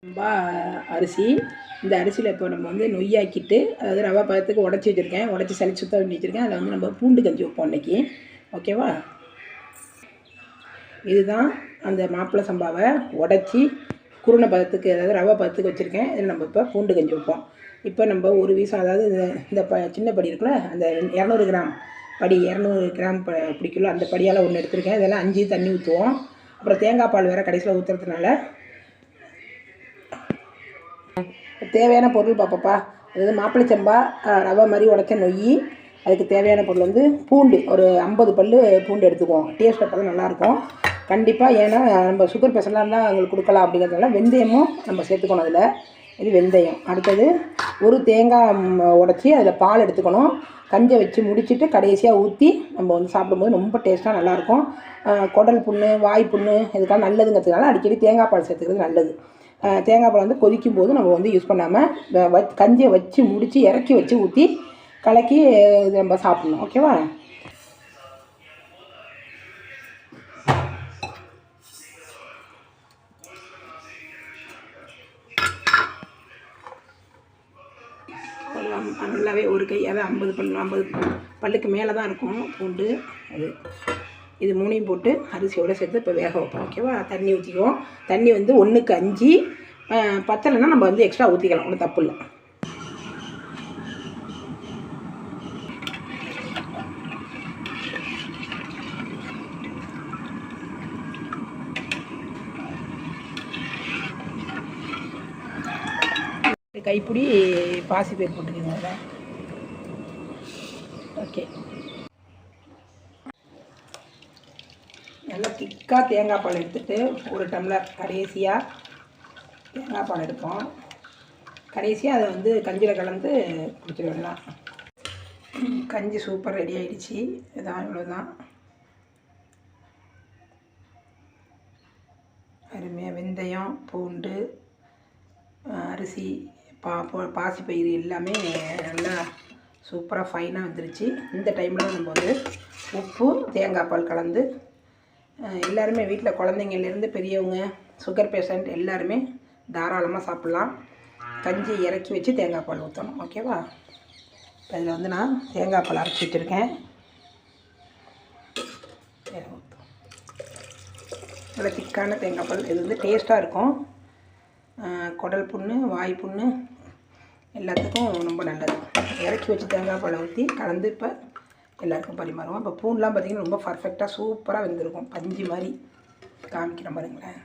சம்பா அரிசி. இந்த அரிசியில் இப்போ நம்ம வந்து நொய்யாக்கிட்டு, அதாவது ரவா பதத்துக்கு உடச்சி வச்சுருக்கேன், உடச்சி சளி சுத்தம் பண்ணி வச்சுருக்கேன். அதில் வந்து நம்ம பூண்டு கஞ்சி வைப்போம் இன்றைக்கி. ஓகேவா? இதுதான் அந்த மாப்பிள்ளை சம்பாவை உடச்சி குருணை பதத்துக்கு, அதாவது ரவா பதத்துக்கு வச்சுருக்கேன். இதில் நம்ம இப்போ பூண்டு கஞ்சி வைப்போம். இப்போ நம்ம ஒரு வீசம், அதாவது இந்த சின்ன படி இருக்குல்ல, அந்த 200 கிராம் படி, 200 கிராம் பிடிக்குள்ள அந்த படியால் ஒன்று எடுத்துருக்கேன். இதெல்லாம் 5 தண்ணி ஊற்றுவோம். அப்புறம் தேங்காய் பால் வேறு கடைசியில் ஊற்றுறதுனால தேவையான பொருள் பார்ப்பப்பா. அதாவது மாப்பிள்ளை சம்பா ரவை மாதிரி உடைச்ச நொய், அதுக்கு தேவையான பொருள் வந்து பூண்டு ஒரு 50 பல் பூண்டு எடுத்துக்குவோம். டேஸ்ட் அப்போ தான் நல்லாயிருக்கும் கண்டிப்பாக. ஏன்னா நம்ம சுகர் பேஷண்ட்லாம் இருந்தால் அவங்களுக்கு கொடுக்கலாம் அப்படிங்கிறதுனால வெந்தயமும் நம்ம சேர்த்துக்கணும் அதில். இது வெந்தயம். அடுத்தது ஒரு தேங்காய் உடச்சி அதில் பால் எடுத்துக்கணும். கஞ்சை வச்சு முடிச்சுட்டு கடைசியாக ஊற்றி நம்ம வந்து சாப்பிடும்போது ரொம்ப டேஸ்ட்டாக நல்லாயிருக்கும். குடல் புண்ணு, வாய் புண்ணு இதுக்கெல்லாம் நல்லதுங்கிறதுனால அடிக்கடி தேங்காய் பால் சேர்த்துக்கிறது நல்லது. தேங்காய் பால் வந்து கொதிக்கும் போது நம்ம வந்து யூஸ் பண்ணாமல் கஞ்சியை வச்சு முடித்து இறக்கி வச்சு ஊற்றி கலக்கி இது நம்ம சாப்பிட்ணும். ஓகேவா? நல்லாவே ஒரு கை, அதாவது 50 பல்லுக்கு மேலே தான் இருக்கும் பூண்டு. இது 3ஐயும் போட்டு அரிசியோடு சேர்த்து இப்போ வேக வைப்போம். ஓகேவா? தண்ணி ஊற்றிக்குவோம். தண்ணி வந்து 1க்கு 5, பத்தலைன்னா நம்ம வந்து எக்ஸ்ட்ரா ஊற்றிக்கலாம், ஒன்றும் தப்பு இல்லை. கைப்பிடி பாசிப்பயிறு போட்டுக்கோங்க அதில். ஓகே. நல்லா திக்காக தேங்காய் பால் எடுத்துகிட்டு ஒரு டம்ளர் கடைசியாக தேங்காய் பால் எடுப்போம். கடைசியாக அதை வந்து கஞ்சியில் கலந்து குடிச்சிட வேண்டாம். கஞ்சி சூப்பர் ரெடி ஆகிடுச்சி. இதான் இவ்வளோதான். அருமையாக வெந்தயம், பூண்டு, அரிசி, பாசிப்பயிறு எல்லாமே நல்லா சூப்பராக ஃபைனாக வந்துருச்சு. இந்த டைமில் நம்ம வந்து உப்பு, தேங்காய் பால் கலந்து எல்லாருமே வீட்டில் குழந்தைங்கள்லேருந்து பெரியவங்க, சுகர் பேஷண்ட் எல்லாருமே தாராளமாக சாப்பிட்லாம். கஞ்சி இறக்கி வச்சு தேங்காய் பால் ஊற்றணும். ஓகேவா? இப்போ இதில் வந்து நான் தேங்காய் பால் அரைச்சி வச்சுருக்கேன். நல்லா திக்கான தேங்காய் பால். இது வந்து டேஸ்ட்டாக இருக்கும். குடல் புண்ணு, வாய் புண்ணு எல்லாத்துக்கும் ரொம்ப நல்லது. இறக்கி வச்சு தேங்காய் பாலை ஊற்றி கலந்து இப்போ எல்லாருக்கும் பரிமாறுவோம். இப்போ பூண்டெலாம் பார்த்திங்கன்னா ரொம்ப பர்ஃபெக்டாக சூப்பராக வெந்திருக்கும். பஞ்சு மாதிரி காமிக்கிற பாருங்களேன்.